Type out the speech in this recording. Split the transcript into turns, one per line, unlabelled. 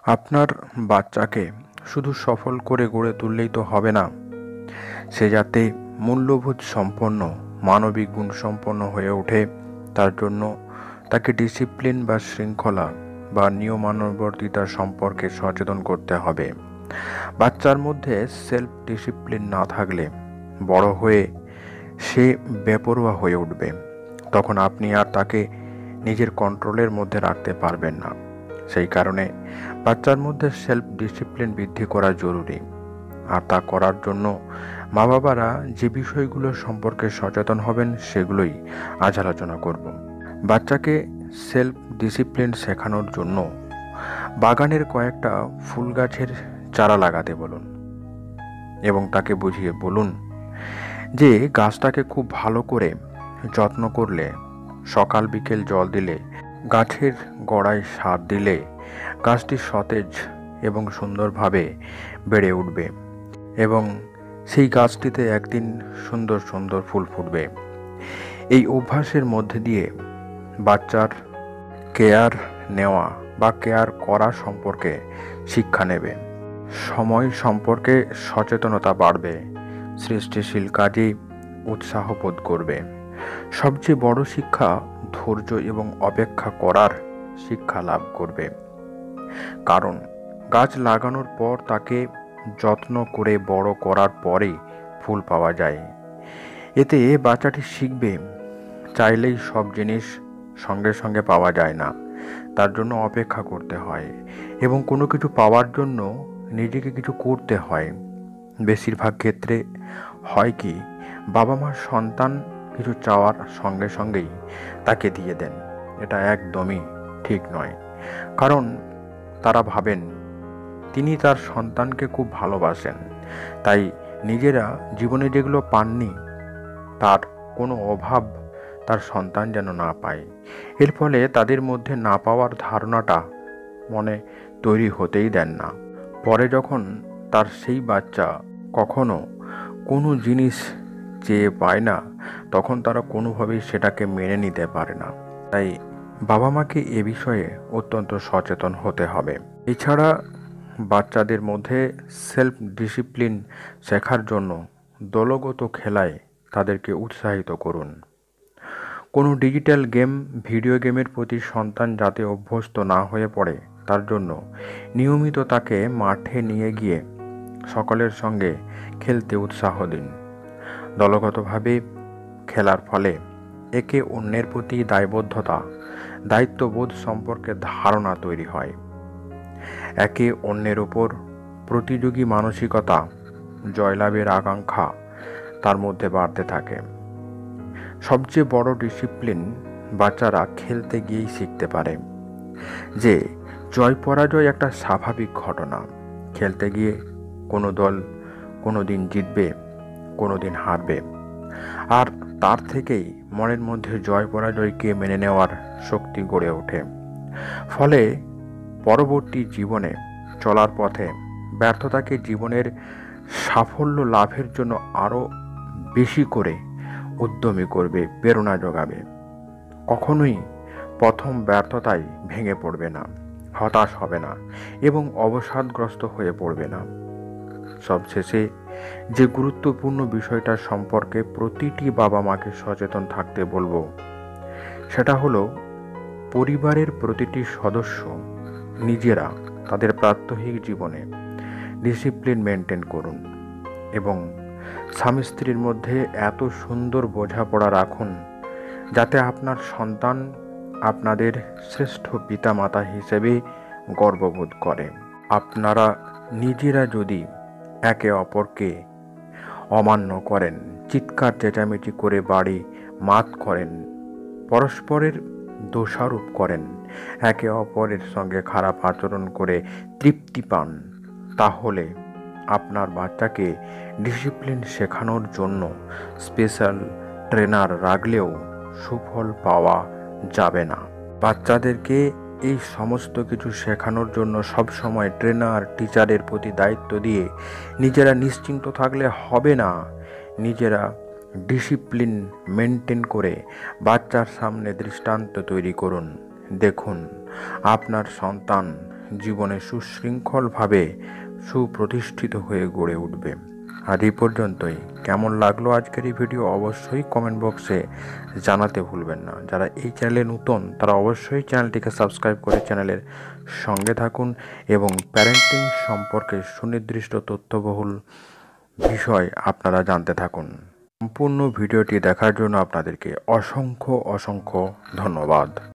আপনার বাচ্চাকে শুধু সফল করে গড়ে তুললেই তো হবে না, সে যাতে মূল্যবোধ সম্পন্ন, মানবিক গুণ সম্পন্ন হয়ে ওঠে, তার জন্য তাকে ডিসিপ্লিন বা শৃঙ্খলা বা নিয়মানুবর্তিতা সম্পর্কে সচেতন করতে হবে। বাচ্চার মধ্যে সেলফ ডিসিপ্লিন না থাকলে বড় হয়ে সে বেপরোয়া হয়ে উঠবে। তখন আপনি আর তাকে নিজের কন্ট্রোলের মধ্যে রাখতে পারবেন না। সেই কারণে বাচ্চার মধ্যে সেলফ ডিসিপ্লিন বৃদ্ধি করা জরুরি। আর তা করার জন্য মা বাবারা যে বিষয়গুলো সম্পর্কে সচেতন হবেন সেগুলোই আজ আলোচনা করব। বাচ্চাকে সেলফ ডিসিপ্লিন শেখানোর জন্য বাগানের কয়েকটা ফুল গাছের চারা লাগাতে বলুন এবং তাকে বুঝিয়ে বলুন যে গাছটাকে খুব ভালো করে যত্ন করলে, সকাল বিকেল জল দিলে, গাছের গোড়ায় সার দিলে গাছটি সতেজ এবং সুন্দরভাবে বেড়ে উঠবে এবং সেই গাছটিতে একদিন সুন্দর সুন্দর ফুল ফুটবে। এই অভ্যাসের মধ্যে দিয়ে বাচ্চার কেয়ার নেওয়া বা কেয়ার করা সম্পর্কে শিক্ষা নেবে, সময় সম্পর্কে সচেতনতা বাড়বে, সৃষ্টিশীল কাজে উৎসাহ বোধ করবে। সবচেয়ে বড় শিক্ষা ধৈর্য এবং অপেক্ষা করার শিক্ষা লাভ করবে। কারণ গাছ লাগানোর পর তাকে যত্ন করে বড় করার পরে ফুল পাওয়া যায়। এতে বাচ্চাটি শিখবে চাইলেই সব জিনিস সঙ্গে সঙ্গে পাওয়া যায় না, তার জন্য অপেক্ষা করতে হয় এবং কোনো কিছু পাওয়ার জন্য নিজেকে কিছু করতে হয়। বেশিরভাগ ক্ষেত্রে হয় কি, বাবা মার সন্তান কিছু চাওয়ার সঙ্গে সঙ্গেই তাকে দিয়ে দেন। এটা একদমই ঠিক নয়, কারণ তারা ভাবেন তিনি তার সন্তানকে খুব ভালোবাসেন, তাই নিজেরা জীবনে যেগুলো পাননি তার কোনো অভাব তার সন্তান যেন না পায়। এর ফলে তাদের মধ্যে না পাওয়ার ধারণাটা মনে তৈরি হতেই দেন না। পরে যখন তার সেই বাচ্চা কখনো কোনো জিনিস চেয়ে পায় না, তখন তারা কোনোভাবেই সেটাকে মেনে নিতে পারে না। তাই বাবা মাকে এ বিষয়ে অত্যন্ত সচেতন হতে হবে। এছাড়া বাচ্চাদের মধ্যে সেলফ ডিসিপ্লিন শেখার জন্য দলগত খেলায় তাদেরকে উৎসাহিত করুন। কোনো ডিজিটাল গেম, ভিডিও গেমের প্রতি সন্তান যাতে অভ্যস্ত না হয়ে পড়ে, তার জন্য নিয়মিত তাকে মাঠে নিয়ে গিয়ে সকলের সঙ্গে খেলতে উৎসাহ দিন। দলগতভাবে খেলার ফলে একে অন্যের প্রতি দায়বদ্ধতা, দায়িত্ববোধ সম্পর্কে ধারণা তৈরি হয়। একে অন্যের উপর প্রতিযোগী মানসিকতা, জয়লাভের আকাঙ্ক্ষা তার মধ্যে বাড়তে থাকে। সবচেয়ে বড় ডিসিপ্লিন বাচ্চারা খেলতে গিয়েই শিখতে পারে যে জয় পরাজয় একটা স্বাভাবিক ঘটনা। খেলতে গিয়ে কোনো দল কোনো দিন জিতবে, কোনো দিন হারবে, আর তার থেকেই মনের মধ্যে জয় পরাজয়কে মেনে নেওয়ার শক্তি গড়ে ওঠে। ফলে পরবর্তী জীবনে চলার পথে ব্যর্থতাকে জীবনের সাফল্য লাভের জন্য আরও বেশি করে উদ্যমী করবে, প্রেরণা যোগাবে। কখনোই প্রথম ব্যর্থতায় ভেঙে পড়বে না, হতাশ হবে না এবং অবসাদগ্রস্ত হয়ে পড়বে না। সবশেষে যে গুরুত্বপূর্ণ বিষয়টা সম্পর্কে প্রতিটি বাবা মাকে সচেতন থাকতে বলবো, সেটা হলো পরিবারের প্রতিটি সদস্য নিজেরা তাদের প্রাত্যহিক জীবনে ডিসিপ্লিন মেনটেন করুন এবং স্বামী স্ত্রীর মধ্যে এত সুন্দর বোঝাপড়া রাখুন যাতে আপনার সন্তান আপনাদের শ্রেষ্ঠ পিতামাতা হিসেবে গর্ববোধ করে। আপনারা নিজেরা যদি একে অপরকে অমান্য করেন, চিৎকার চেঁচামেচি করে বাড়ি মাত করেন, পরস্পরের দোষারোপ করেন, একে অপরের সঙ্গে খারাপ আচরণ করে তৃপ্তি পান, তাহলে আপনার বাচ্চাকে ডিসিপ্লিন শেখানোর জন্য স্পেশাল ট্রেনার রাখলেও সুফল পাওয়া যাবে না। বাচ্চাদেরকে এই সমস্ত কিছু শেখানোর জন্য সবসময় ট্রেনার, টিচারের প্রতি দায়িত্ব দিয়ে নিজেরা নিশ্চিন্ত থাকলে হবে না। নিজেরা ডিসিপ্লিন মেনটেন করে বাচ্চার সামনে দৃষ্টান্ত তৈরি করুন। দেখুন আপনার সন্তান জীবনে সুশৃঙ্খলভাবে সুপ্রতিষ্ঠিত হয়ে গড়ে উঠবে। আর এই পর্যন্তই। কেমন লাগলো আজকের এই ভিডিও অবশ্যই কমেন্ট বক্সে জানাতে ভুলবেন না। যারা এই চ্যানেলে নতুন তারা অবশ্যই চ্যানেলটিকে সাবস্ক্রাইব করে চ্যানেলের সঙ্গে থাকুন এবং প্যারেন্টিং সম্পর্কে সুনির্দিষ্ট তথ্যবহুল বিষয় আপনারা জানতে থাকুন। সম্পূর্ণ ভিডিওটি দেখার জন্য আপনাদেরকে অসংখ্য ধন্যবাদ।